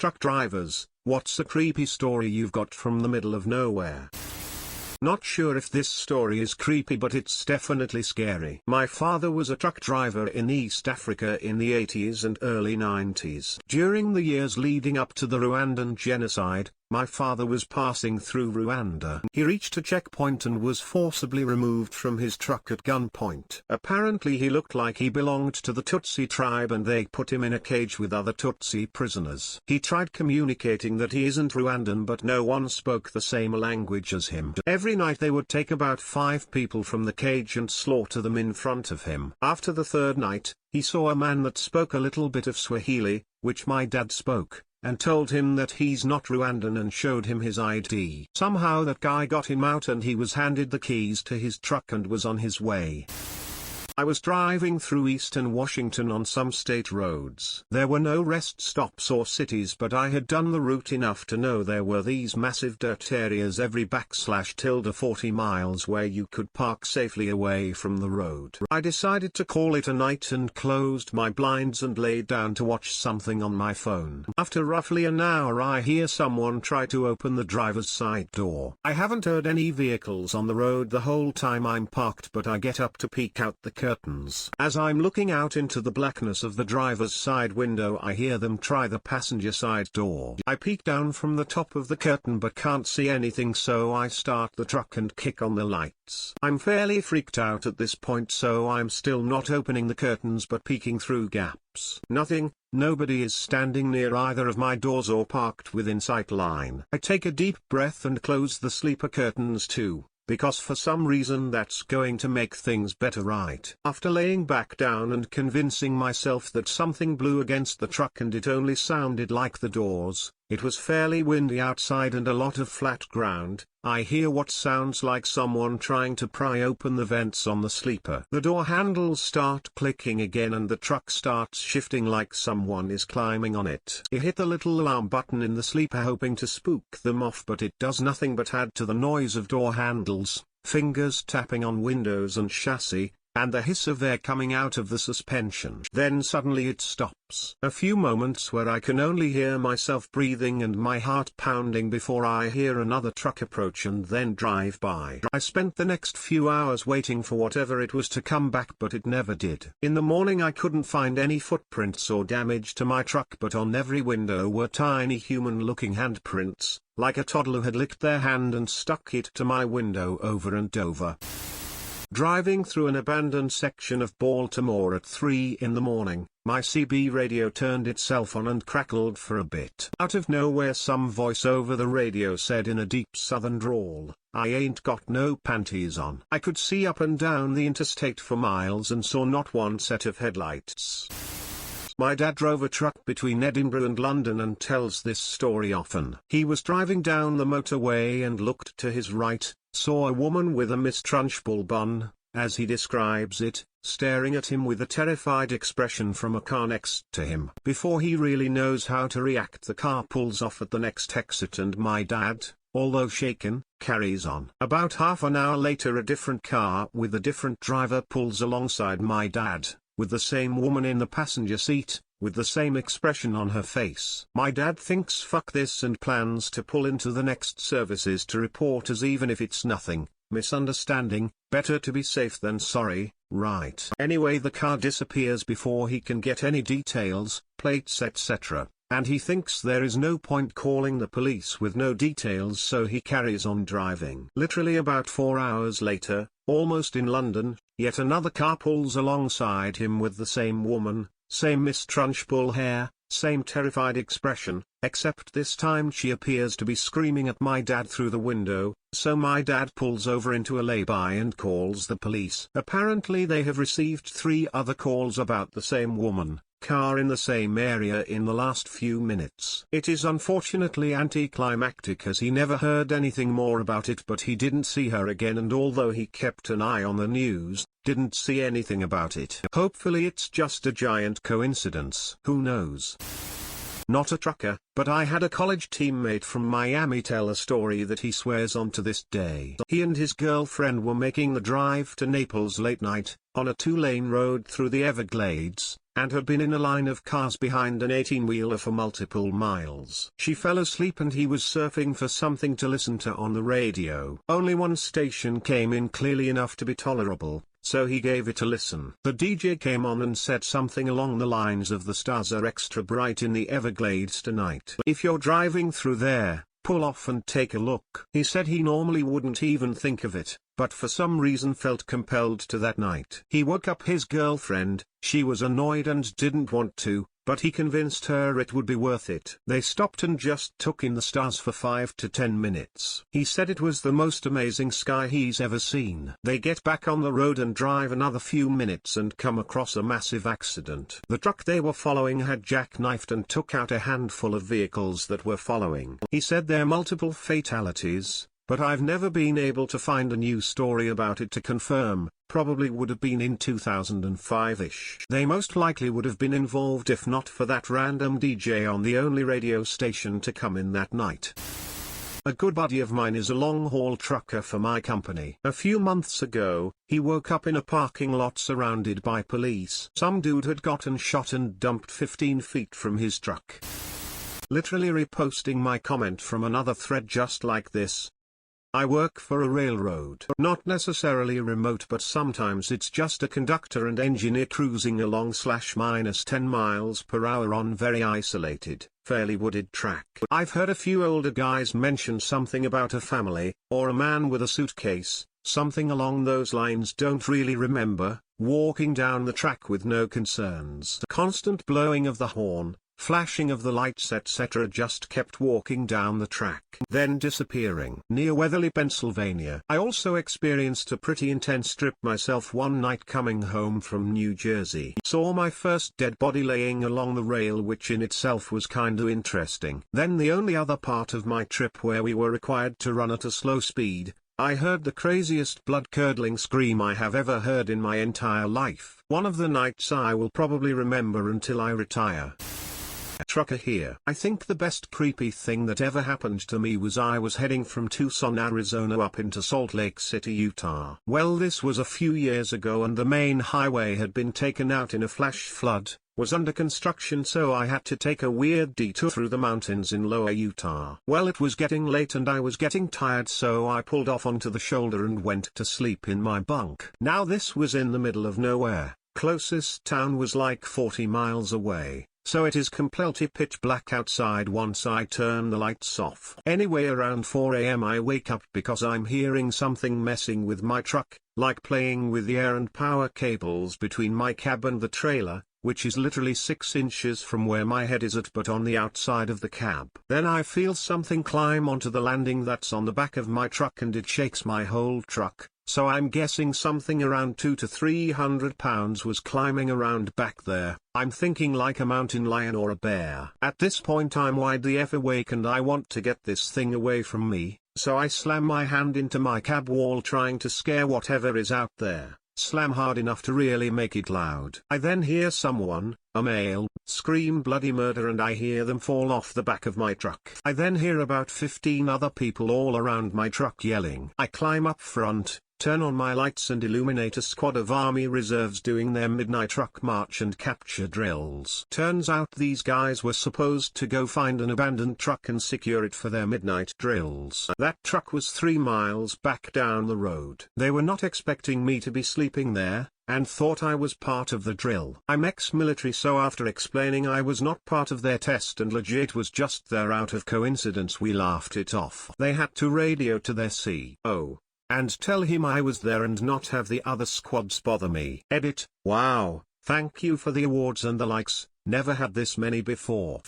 truck drivers, what's a creepy story you've got from the middle of nowhere? Not sure if this story is creepy, but it's definitely scary. My father was a truck driver in East Africa in the 80s and early 90s. During the years leading up to the Rwandan genocide, my father was passing through Rwanda. He reached a checkpoint and was forcibly removed from his truck at gunpoint. Apparently he looked like he belonged to the Tutsi tribe and they put him in a cage with other Tutsi prisoners. He tried communicating that he isn't Rwandan, but no one spoke the same language as him. Every night they would take about 5 people from the cage and slaughter them in front of him. After the 3rd night, he saw a man that spoke a little bit of Swahili, which my dad spoke, and told him that he's not Rwandan and showed him his ID. Somehow that guy got him out and he was handed the keys to his truck and was on his way. I was driving through Eastern Washington on some state roads. There were no rest stops or cities, but I had done the route enough to know there were these massive dirt areas every /40 miles where you could park safely away from the road. I decided to call it a night and closed my blinds and laid down to watch something on my phone. After roughly an hour I hear someone try to open the driver's side door. I haven't heard any vehicles on the road the whole time I'm parked, but I get up to peek out the curtains. As I'm looking out into the blackness of the driver's side window, I hear them try the passenger side door. I peek down from the top of the curtain but can't see anything, so I start the truck and kick on the lights. I'm fairly freaked out at this point, so I'm still not opening the curtains but peeking through gaps. Nothing, nobody is standing near either of my doors or parked within sight line. I take a deep breath and close the sleeper curtains too, because for some reason that's going to make things better, right? After laying back down and convincing myself that something blew against the truck and it only sounded like the doors, it was fairly windy outside and a lot of flat ground, I hear what sounds like someone trying to pry open the vents on the sleeper. The door handles start clicking again and the truck starts shifting like someone is climbing on it. I hit the little alarm button in the sleeper hoping to spook them off, but it does nothing but add to the noise of door handles, fingers tapping on windows and chassis, and the hiss of air coming out of the suspension. Then suddenly it stops. A few moments where I can only hear myself breathing and my heart pounding before I hear another truck approach and then drive by. I spent the next few hours waiting for whatever it was to come back, but it never did. In the morning I couldn't find any footprints or damage to my truck, but on every window were tiny human-looking handprints, like a toddler had licked their hand and stuck it to my window over and over. Driving through an abandoned section of Baltimore at 3 in the morning, my CB radio turned itself on and crackled for a bit. Out of nowhere some voice over the radio said in a deep southern drawl, "I ain't got no panties on." I could see up and down the interstate for miles and saw not one set of headlights. My dad drove a truck between Edinburgh and London and tells this story often. He was driving down the motorway and looked to his right, saw a woman with a Miss Trunchbull bun, as he describes it, staring at him with a terrified expression from a car next to him. Before he really knows how to react, the car pulls off at the next exit and my dad, although shaken, carries on. About half an hour later a different car with a different driver pulls alongside my dad, with the same woman in the passenger seat, with the same expression on her face. My dad thinks fuck this and plans to pull into the next services to report us, even if it's nothing, misunderstanding, better to be safe than sorry, right? Anyway, the car disappears before he can get any details, plates etc., and he thinks there is no point calling the police with no details, so he carries on driving. Literally about 4 hours later, almost in London, yet another car pulls alongside him with the same woman, same Miss Trunchbull hair, same terrified expression, except this time she appears to be screaming at my dad through the window, so my dad pulls over into a lay-by and calls the police. Apparently they have received 3 other calls about the same woman, car in the same area in the last few minutes. It is unfortunately anticlimactic as he never heard anything more about it, but he didn't see her again, and although he kept an eye on the news, didn't see anything about it. Hopefully it's just a giant coincidence. Who knows? Not a trucker, but I had a college teammate from Miami tell a story that he swears on to this day. He and his girlfriend were making the drive to Naples late night, on a 2-lane road through the Everglades, and had been in a line of cars behind an 18-wheeler for multiple miles. She fell asleep and he was surfing for something to listen to on the radio. Only one station came in clearly enough to be tolerable, so he gave it a listen. The DJ came on and said something along the lines of "The stars are extra bright in the Everglades tonight. If you're driving through there, pull off and take a look." He said he normally wouldn't even think of it, but for some reason felt compelled to that night. He woke up his girlfriend. She was annoyed and didn't want to, but he convinced her it would be worth it. They stopped and just took in the stars for 5 to 10 minutes. He said it was the most amazing sky he's ever seen. They get back on the road and drive another few minutes and come across a massive accident. The truck they were following had jackknifed and took out a handful of vehicles that were following. He said there are multiple fatalities, but I've never been able to find a new story about it to confirm. Probably would have been in 2005-ish. They most likely would have been involved if not for that random DJ on the only radio station to come in that night. A good buddy of mine is a long-haul trucker for my company. A few months ago, he woke up in a parking lot surrounded by police. Some dude had gotten shot and dumped 15 feet from his truck. Literally reposting my comment from another thread just like this. I work for a railroad. Not necessarily remote, but sometimes it's just a conductor and engineer cruising along ±10 miles per hour on very isolated, fairly wooded track. I've heard a few older guys mention something about a family, or a man with a suitcase, something along those lines, don't really remember, walking down the track with no concerns. The constant blowing of the horn, flashing of the lights etc. just kept walking down the track, then disappearing. Near Weatherly, Pennsylvania. I also experienced a pretty intense trip myself one night coming home from New Jersey. Saw my first dead body laying along the rail, which in itself was kinda interesting. Then the only other part of my trip where we were required to run at a slow speed, I heard the craziest blood-curdling scream I have ever heard in my entire life. One of the nights I will probably remember until I retire. Trucker here. I think the best creepy thing that ever happened to me was I was heading from Tucson, Arizona up into Salt Lake City, Utah. Well, this was a few years ago and the main highway had been taken out in a flash flood, was under construction, so I had to take a weird detour through the mountains in lower Utah. Well, it was getting late and I was getting tired, so I pulled off onto the shoulder and went to sleep in my bunk. Now this was in the middle of nowhere. Closest town was like 40 miles away. So it is completely pitch black outside once I turn the lights off. Anyway, around 4 AM I wake up because I'm hearing something messing with my truck, like playing with the air and power cables between my cab and the trailer, which is literally 6 inches from where my head is at but on the outside of the cab. Then I feel something climb onto the landing that's on the back of my truck and it shakes my whole truck. So I'm guessing something around 200 to 300 pounds was climbing around back there. I'm thinking like a mountain lion or a bear. At this point I'm wide the F awake and I want to get this thing away from me, so I slam my hand into my cab wall trying to scare whatever is out there. Slam hard enough to really make it loud. I then hear someone, a male, scream bloody murder and I hear them fall off the back of my truck. I then hear about 15 other people all around my truck yelling. I climb up front, turn on my lights and illuminate a squad of Army reserves doing their midnight truck march and capture drills. Turns out these guys were supposed to go find an abandoned truck and secure it for their midnight drills. That truck was 3 miles back down the road. They were not expecting me to be sleeping there, and thought I was part of the drill. I'm ex-military, so after explaining I was not part of their test and legit was just there out of coincidence, we laughed it off. They had to radio to their CO and tell him I was there and not have the other squads bother me. Edit. Wow, thank you for the awards and the likes, never had this many before.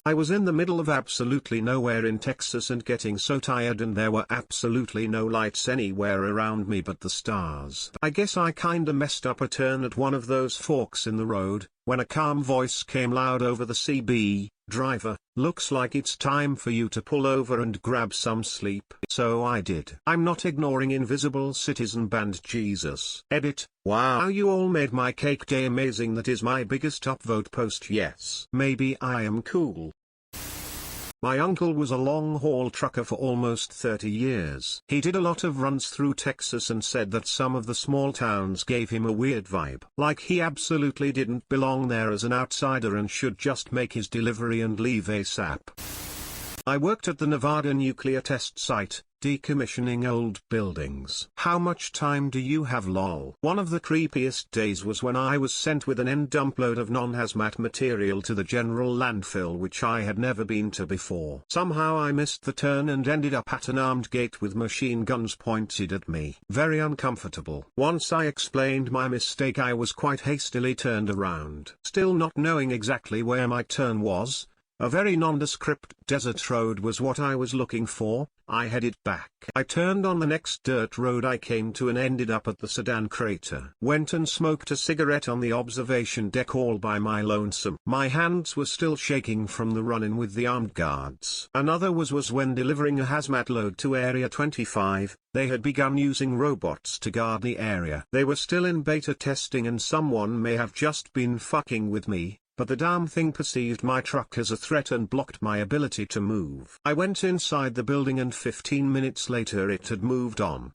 I was in the middle of absolutely nowhere in Texas and getting so tired, and there were absolutely no lights anywhere around me but the stars. I guess I kinda messed up a turn at one of those forks in the road, when a calm voice came loud over the CB, "Driver, looks like it's time for you to pull over and grab some sleep." So I did. I'm not ignoring Invisible Citizen Band Jesus. Edit. Wow, you all made my cake day amazing. That is my biggest upvote post. Yes. Maybe I am cool. My uncle was a long-haul trucker for almost 30 years. He did a lot of runs through Texas and said that some of the small towns gave him a weird vibe. Like he absolutely didn't belong there as an outsider and should just make his delivery and leave ASAP. I worked at the Nevada nuclear test site, decommissioning old buildings. How much time do you have, lol? One of the creepiest days was when I was sent with an end-dump load of non-hazmat material to the general landfill which I had never been to before. Somehow I missed the turn and ended up at an armed gate with machine guns pointed at me. Very uncomfortable. Once I explained my mistake, I was quite hastily turned around. Still not knowing exactly where my turn was, a very nondescript desert road was what I was looking for. I headed back. I turned on the next dirt road I came to and ended up at the Sedan crater. Went and smoked a cigarette on the observation deck all by my lonesome. My hands were still shaking from the run-in with the armed guards. Another was when delivering a hazmat load to Area 25, they had begun using robots to guard the area. They were still in beta testing and someone may have just been fucking with me. But the damn thing perceived my truck as a threat and blocked my ability to move. I went inside the building and 15 minutes later it had moved on.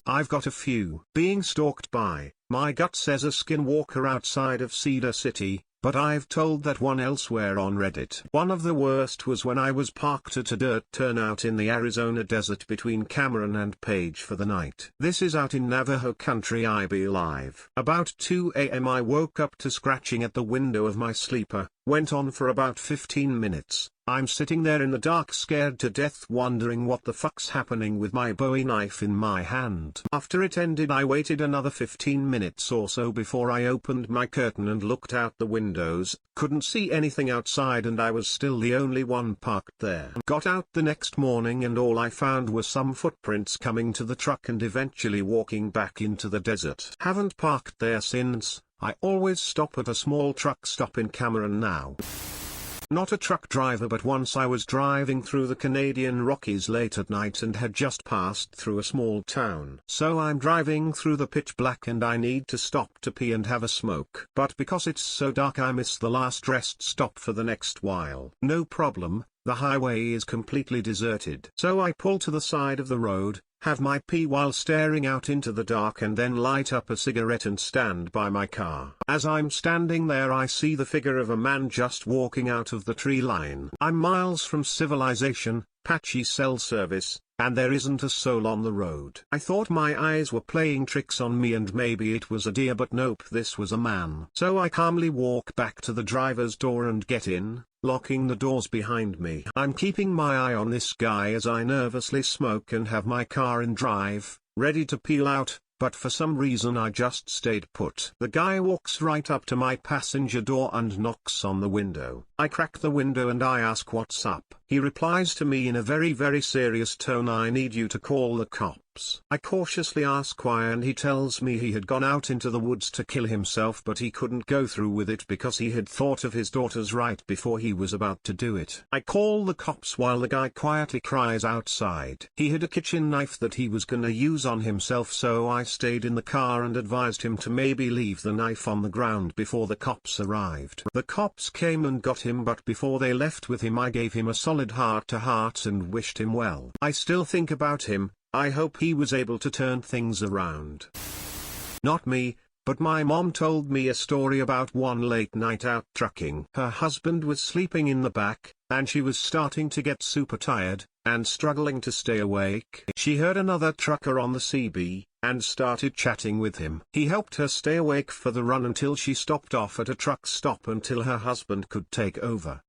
I've got a few. Being stalked by, my gut says a skinwalker outside of Cedar City, but I've told that one elsewhere on Reddit. One of the worst was when I was parked at a dirt turnout in the Arizona desert between Cameron and Page for the night. This is out in Navajo country, I believe. About 2 a.m. I woke up to scratching at the window of my sleeper, went on for about 15 minutes. I'm sitting there in the dark scared to death wondering what the fuck's happening with my Bowie knife in my hand. After it ended I waited another 15 minutes or so before I opened my curtain and looked out the windows, couldn't see anything outside and I was still the only one parked there. Got out the next morning and all I found were some footprints coming to the truck and eventually walking back into the desert. Haven't parked there since. I always stop at a small truck stop in Cameron now. Not a truck driver, but once I was driving through the Canadian Rockies late at night and had just passed through a small town. So I'm driving through the pitch black and I need to stop to pee and have a smoke. But because it's so dark I miss the last rest stop for the next while. No problem, the highway is completely deserted. So I pull to the side of the road, have my pee while staring out into the dark and then light up a cigarette and stand by my car. As I'm standing there I see the figure of a man just walking out of the tree line. I'm miles from civilization, patchy cell service, and there isn't a soul on the road. I thought my eyes were playing tricks on me and maybe it was a deer, but nope, this was a man. So I calmly walk back to the driver's door and get in, locking the doors behind me. I'm keeping my eye on this guy as I nervously smoke and have my car in drive, ready to peel out, but for some reason I just stayed put. The guy walks right up to my passenger door and knocks on the window. I crack the window and I ask what's up. He replies to me in a very serious tone, I need you to call the cops. I cautiously ask why and he tells me he had gone out into the woods to kill himself but he couldn't go through with it because he had thought of his daughters right before he was about to do it. I call the cops while the guy quietly cries outside. He had a kitchen knife that he was gonna use on himself, so I stayed in the car and advised him to maybe leave the knife on the ground before the cops arrived. The cops came and got him, but before they left with him I gave him a solid heart-to-heart and wished him well. I still think about him. I hope he was able to turn things around. Not me, but my mom told me a story about one late night out trucking. Her husband was sleeping in the back, and she was starting to get super tired, and struggling to stay awake. She heard another trucker on the CB, and started chatting with him. He helped her stay awake for the run until she stopped off at a truck stop until her husband could take over.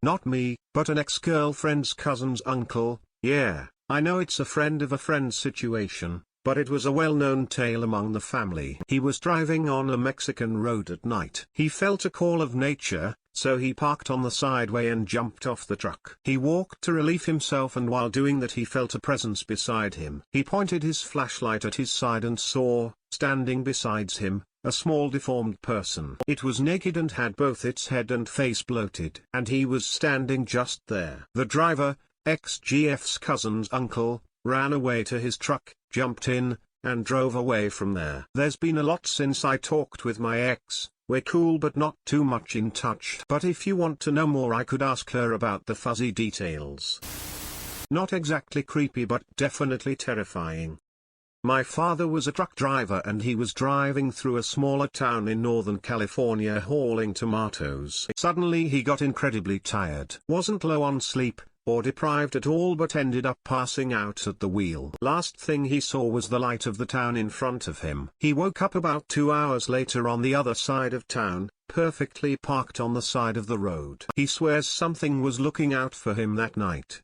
Not me, but an ex-girlfriend's cousin's uncle. Yeah, I know it's a friend of a friend situation, but it was a well-known tale among the family. He was driving on a Mexican road at night. He felt a call of nature, so he parked on the sideway and jumped off the truck. He walked to relieve himself, and while doing that he felt a presence beside him. He pointed his flashlight at his side and saw, standing beside him, a small deformed person. It was naked and had both its head and face bloated. And he was standing just there. The driver, ex-GF's cousin's uncle, ran away to his truck, jumped in, and drove away from there. There's been a lot since I talked with my ex, we're cool but not too much in touch. But if you want to know more, I could ask her about the fuzzy details. Not exactly creepy but definitely terrifying. My father was a truck driver and he was driving through a smaller town in Northern California hauling tomatoes. Suddenly he got incredibly tired. Wasn't low on sleep, or deprived at all, but ended up passing out at the wheel. Last thing he saw was the light of the town in front of him. He woke up about 2 hours later on the other side of town, perfectly parked on the side of the road. He swears something was looking out for him that night.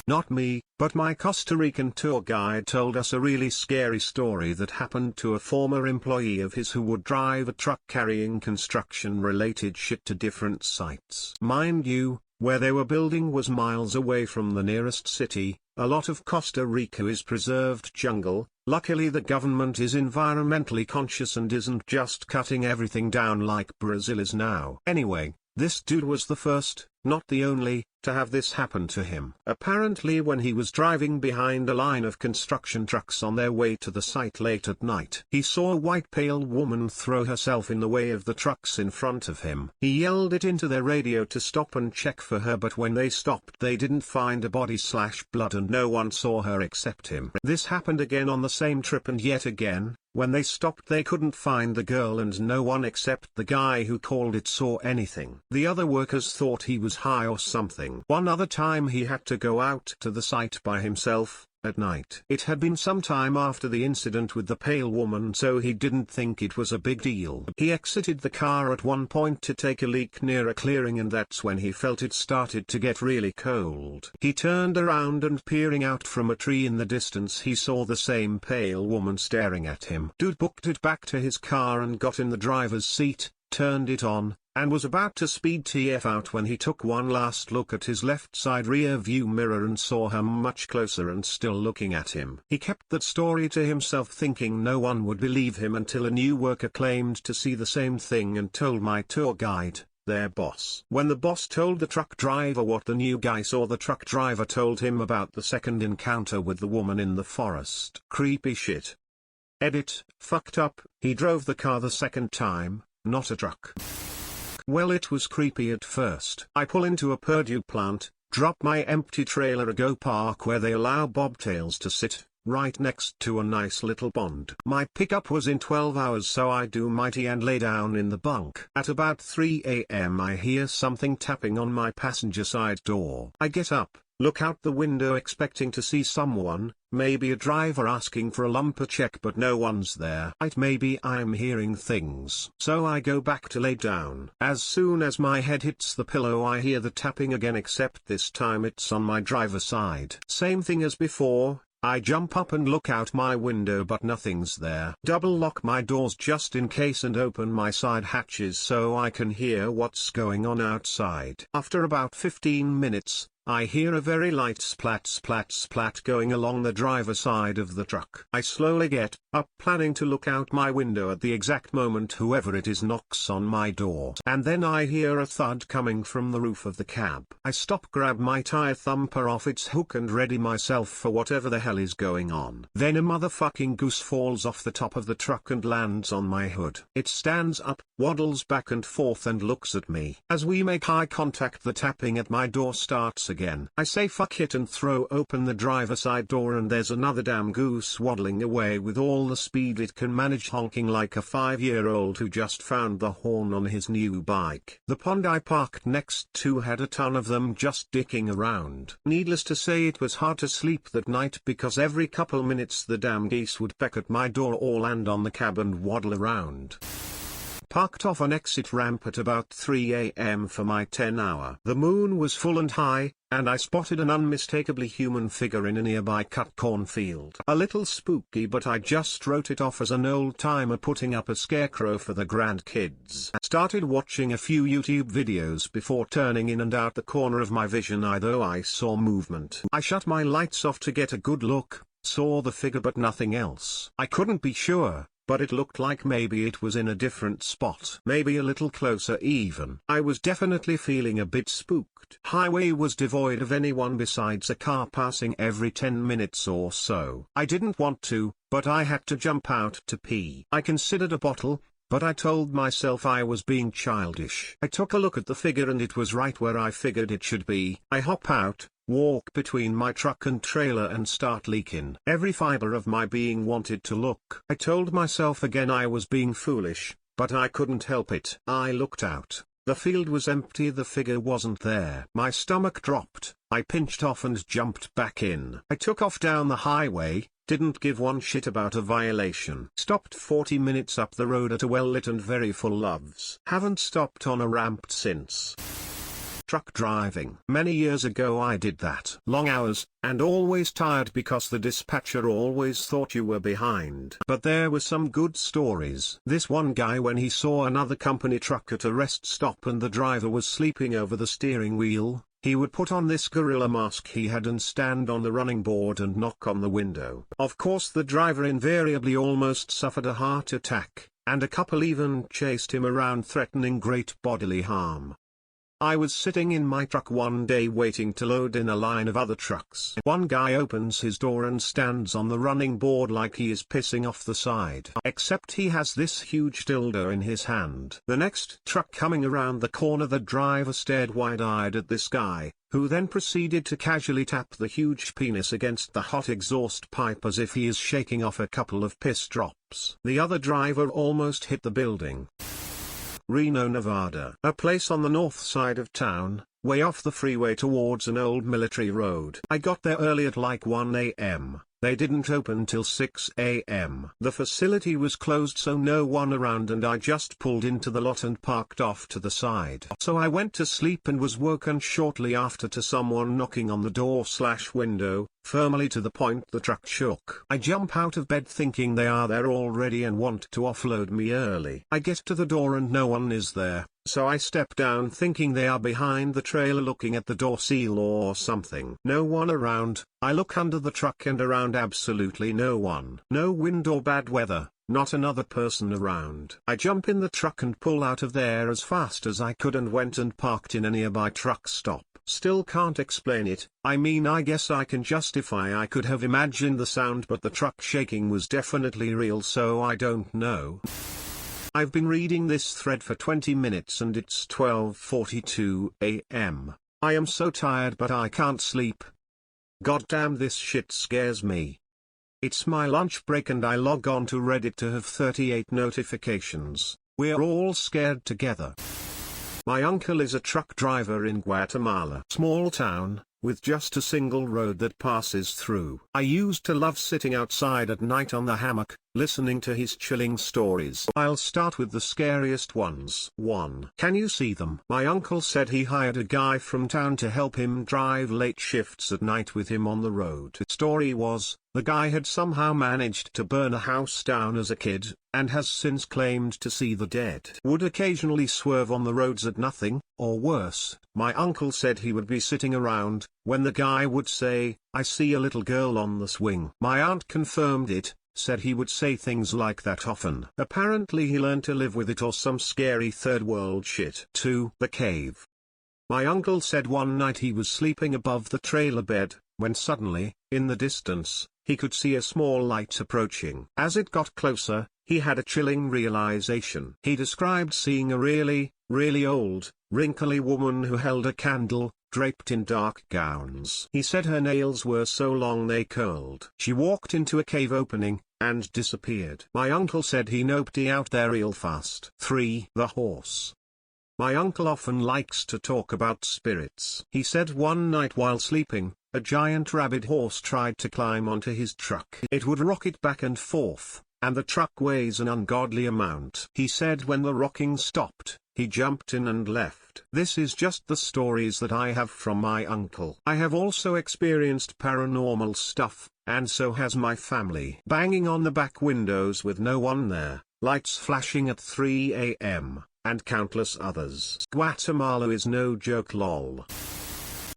Not me, but my Costa Rican tour guide told us a really scary story that happened to a former employee of his who would drive a truck carrying construction-related shit to different sites. Mind you, where they were building was miles away from the nearest city. A lot of Costa Rica is preserved jungle. Luckily the government is environmentally conscious and isn't just cutting everything down like Brazil is now. Anyway, this dude was the first, not the only, to have this happen to him. Apparently when he was driving behind a line of construction trucks on their way to the site late at night, he saw a white pale woman throw herself in the way of the trucks in front of him. He yelled it into their radio to stop and check for her, but when they stopped they didn't find a body/blood and no one saw her except him. This happened again on the same trip, and yet again, when they stopped they couldn't find the girl and no one except the guy who called it saw anything. The other workers thought he was high or something. One other time he had to go out to the site by himself, at night. It had been some time after the incident with the pale woman, so he didn't think it was a big deal. He exited the car at one point to take a leak near a clearing, and that's when he felt it started to get really cold. He turned around and peering out from a tree in the distance he saw the same pale woman staring at him. Dude booked it back to his car and got in the driver's seat, turned it on, and was about to speed TF out when he took one last look at his left side rear view mirror and saw her much closer and still looking at him. He kept that story to himself, thinking no one would believe him, until a new worker claimed to see the same thing and told my tour guide, their boss. When the boss told the truck driver what the new guy saw, the truck driver told him about the second encounter with the woman in the forest. Creepy shit. Edit, fucked up, he drove the car the second time, not a truck. Well, it was creepy at first. I pull into a Purdue plant, drop my empty trailer, go park where they allow bobtails to sit, right next to a nice little pond. My pickup was in 12 hours, so I do mighty and lay down in the bunk. At about 3 a.m. I hear something tapping on my passenger side door. I get up, look out the window expecting to see someone, maybe a driver asking for a lumper check, but no one's there. Maybe I'm hearing things. So I go back to lay down. As soon as my head hits the pillow I hear the tapping again, except this time it's on my driver's side. Same thing as before. I jump up and look out my window, but nothing's there. Double lock my doors just in case and open my side hatches so I can hear what's going on outside. After about 15 minutes, I hear a very light splat splat splat going along the driver's side of the truck. I slowly get up, planning to look out my window at the exact moment whoever it is knocks on my door. And then I hear a thud coming from the roof of the cab. I stop, grab my tire thumper off its hook and ready myself for whatever the hell is going on. Then a motherfucking goose falls off the top of the truck and lands on my hood. It stands up, waddles back and forth and looks at me. As we make eye contact, the tapping at my door starts again. I say fuck it and throw open the driver's side door, and there's another damn goose waddling away with all the speed it can manage, honking like a 5-year-old who just found the horn on his new bike. The pond I parked next to had a ton of them just dicking around. Needless to say, it was hard to sleep that night because every couple minutes the damn geese would peck at my door or land on the cab and waddle around. Parked off an exit ramp at about 3 a.m. for my 10-hour. The moon was full and high, and I spotted an unmistakably human figure in a nearby cut cornfield. A little spooky, but I just wrote it off as an old-timer putting up a scarecrow for the grandkids. I started watching a few YouTube videos before turning in and out the corner of my vision eye, though I saw movement. I shut my lights off to get a good look, saw the figure but nothing else. I couldn't be sure, but it looked like maybe it was in a different spot. Maybe a little closer even. I was definitely feeling a bit spooked. Highway was devoid of anyone besides a car passing every 10 minutes or so. I didn't want to, but I had to jump out to pee. I considered a bottle, but I told myself I was being childish. I took a look at the figure and it was right where I figured it should be. I hop out, walk between my truck and trailer and start leaking. Every fiber of my being wanted to look. I told myself again I was being foolish, but I couldn't help it. I looked out. The field was empty, the figure wasn't there. My stomach dropped, I pinched off and jumped back in. I took off down the highway, didn't give one shit about a violation. Stopped 40 minutes up the road at a well-lit and very full Loves. Haven't stopped on a ramp since. Truck driving. Many years ago I did that. Long hours, and always tired because the dispatcher always thought you were behind. But there were some good stories. This one guy, when he saw another company truck at a rest stop and the driver was sleeping over the steering wheel, he would put on this gorilla mask he had and stand on the running board and knock on the window. Of course the driver invariably almost suffered a heart attack, and a couple even chased him around threatening great bodily harm. I was sitting in my truck one day waiting to load in a line of other trucks. One guy opens his door and stands on the running board like he is pissing off the side. Except he has this huge dildo in his hand. The next truck coming around the corner, the driver stared wide-eyed at this guy, who then proceeded to casually tap the huge penis against the hot exhaust pipe as if he is shaking off a couple of piss drops. The other driver almost hit the building. Reno, Nevada. A place on the north side of town, way off the freeway towards an old military road. I got there early at like 1 a.m. They didn't open till 6 a.m. The facility was closed, so no one around, and I just pulled into the lot and parked off to the side. So I went to sleep and was woken shortly after to someone knocking on the door/window, firmly to the point the truck shook. I jump out of bed thinking they are there already and want to offload me early. I get to the door and no one is there, so I step down thinking they are behind the trailer looking at the door seal or something. No one around. I look under the truck and around, absolutely no one. No wind or bad weather, not another person around. I jump in the truck and pull out of there as fast as I could and went and parked in a nearby truck stop. Still can't explain it. I mean, I guess I can justify I could have imagined the sound, but the truck shaking was definitely real, so I don't know. I've been reading this thread for 20 minutes and it's 12:42 a.m. I am so tired but I can't sleep. Goddamn, this shit scares me. It's my lunch break and I log on to Reddit to have 38 notifications. We're all scared together. My uncle is a truck driver in Guatemala. Small town, with just a single road that passes through. I used to love sitting outside at night on the hammock, listening to his chilling stories. I'll start with the scariest ones. 1. Can you see them? My uncle said he hired a guy from town to help him drive late shifts at night with him on the road. The story was, the guy had somehow managed to burn a house down as a kid, and has since claimed to see the dead. Would occasionally swerve on the roads at nothing, or worse. My uncle said he would be sitting around, when the guy would say, "I see a little girl on the swing." My aunt confirmed it, said he would say things like that often. Apparently he learned to live with it or some scary third world shit. 2. The cave. My uncle said one night he was sleeping above the trailer bed, when suddenly, in the distance, he could see a small light approaching. As it got closer, he had a chilling realization. He described seeing a really, really old, wrinkly woman who held a candle, draped in dark gowns. He said her nails were so long they curled. She walked into a cave opening, and disappeared. My uncle said he noped out there real fast. 3. The horse. My uncle often likes to talk about spirits. He said one night while sleeping, a giant rabid horse tried to climb onto his truck. It would rock it back and forth, and the truck weighs an ungodly amount. He said when the rocking stopped, he jumped in and left. This is just the stories that I have from my uncle. I have also experienced paranormal stuff, and so has my family. Banging on the back windows with no one there, lights flashing at 3 a.m., and countless others. Guatemala is no joke, lol.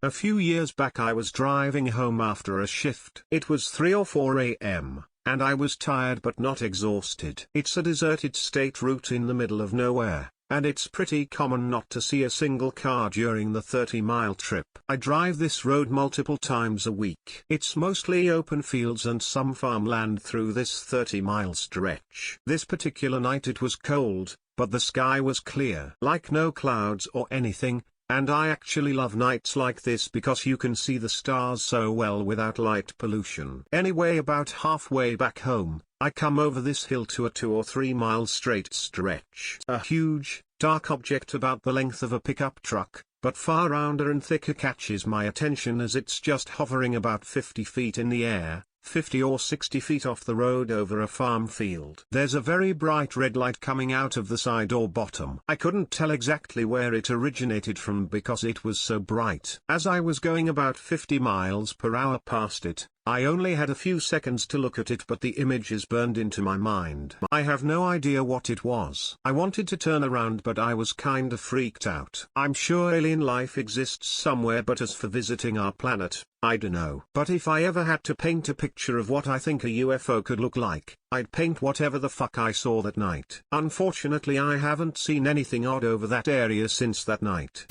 A few years back I was driving home after a shift. It was 3 or 4 a.m., and I was tired but not exhausted. It's a deserted state route in the middle of nowhere, and it's pretty common not to see a single car during the 30-mile trip. I drive this road multiple times a week. It's mostly open fields and some farmland through this 30-mile stretch. This particular night it was cold, but the sky was clear, like no clouds or anything. And I actually love nights like this because you can see the stars so well without light pollution. Anyway, about halfway back home, I come over this hill to a 2 or 3 mile straight stretch. A huge, dark object about the length of a pickup truck, but far rounder and thicker, catches my attention as it's just hovering about 50 feet in the air, 50 or 60 feet off the road over a farm field. There's a very bright red light coming out of the side or bottom. I couldn't tell exactly where it originated from because it was so bright. As I was going about 50 miles per hour past it, I only had a few seconds to look at it, but the image is burned into my mind. I have no idea what it was. I wanted to turn around, but I was kinda freaked out. I'm sure alien life exists somewhere, but as for visiting our planet, I dunno. But if I ever had to paint a picture of what I think a UFO could look like, I'd paint whatever the fuck I saw that night. Unfortunately, I haven't seen anything odd over that area since that night.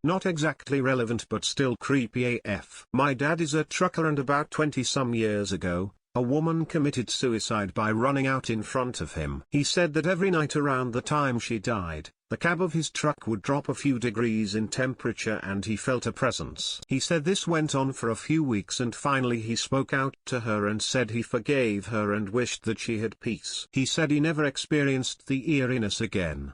Not exactly relevant but still creepy AF. My dad is a trucker, and about 20-some years ago, a woman committed suicide by running out in front of him. He said that every night around the time she died, the cab of his truck would drop a few degrees in temperature and he felt a presence. He said this went on for a few weeks and finally he spoke out to her and said he forgave her and wished that she had peace. He said he never experienced the eeriness again.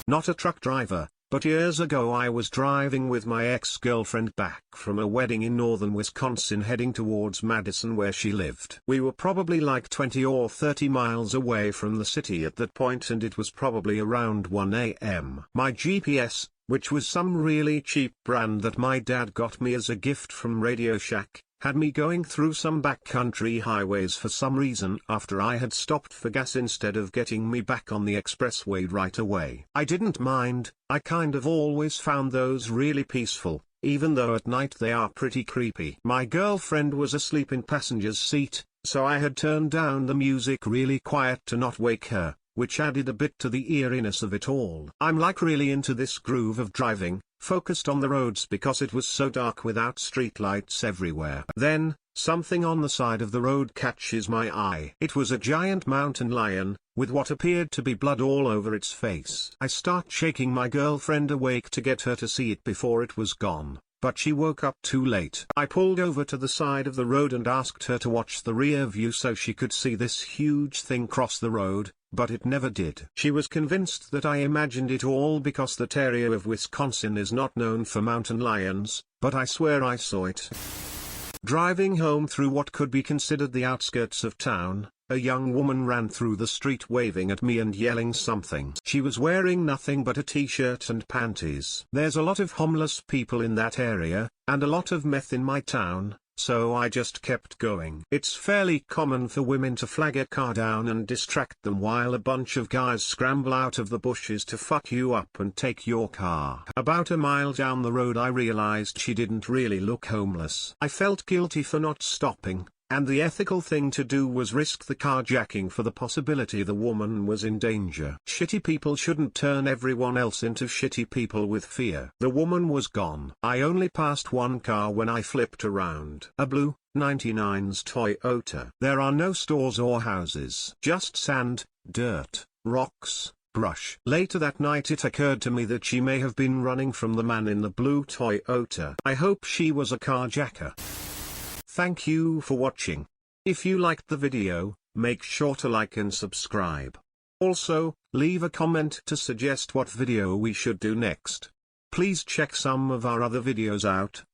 Not a truck driver. But years ago I was driving with my ex-girlfriend back from a wedding in northern Wisconsin heading towards Madison where she lived. We were probably like 20 or 30 miles away from the city at that point, and it was probably around 1 a.m. My GPS, which was some really cheap brand that my dad got me as a gift from Radio Shack, had me going through some backcountry highways for some reason after I had stopped for gas instead of getting me back on the expressway right away. I didn't mind. I kind of always found those really peaceful, even though at night they are pretty creepy. My girlfriend was asleep in passenger's seat, so I had turned down the music really quiet to not wake her, which added a bit to the eeriness of it all. I'm like really into this groove of driving, focused on the roads because it was so dark without streetlights everywhere. Then, something on the side of the road catches my eye. It was a giant mountain lion, with what appeared to be blood all over its face. I start shaking my girlfriend awake to get her to see it before it was gone, but she woke up too late. I pulled over to the side of the road and asked her to watch the rear view so she could see this huge thing cross the road, but it never did. She was convinced that I imagined it all because that area of Wisconsin is not known for mountain lions, but I swear I saw it. Driving home through what could be considered the outskirts of town, a young woman ran through the street waving at me and yelling something. She was wearing nothing but a t-shirt and panties. There's a lot of homeless people in that area, and a lot of meth in my town, so I just kept going. It's fairly common for women to flag a car down and distract them while a bunch of guys scramble out of the bushes to fuck you up and take your car. About a mile down the road I realized she didn't really look homeless. I felt guilty for not stopping, and the ethical thing to do was risk the carjacking for the possibility the woman was in danger. Shitty people shouldn't turn everyone else into shitty people with fear. The woman was gone. I only passed one car when I flipped around. A blue 99's Toyota. There are no stores or houses. Just sand, dirt, rocks, brush. Later that night it occurred to me that she may have been running from the man in the blue Toyota. I hope she was a carjacker. Thank you for watching. If you liked the video, make sure to like and subscribe. Also, leave a comment to suggest what video we should do next. Please check some of our other videos out,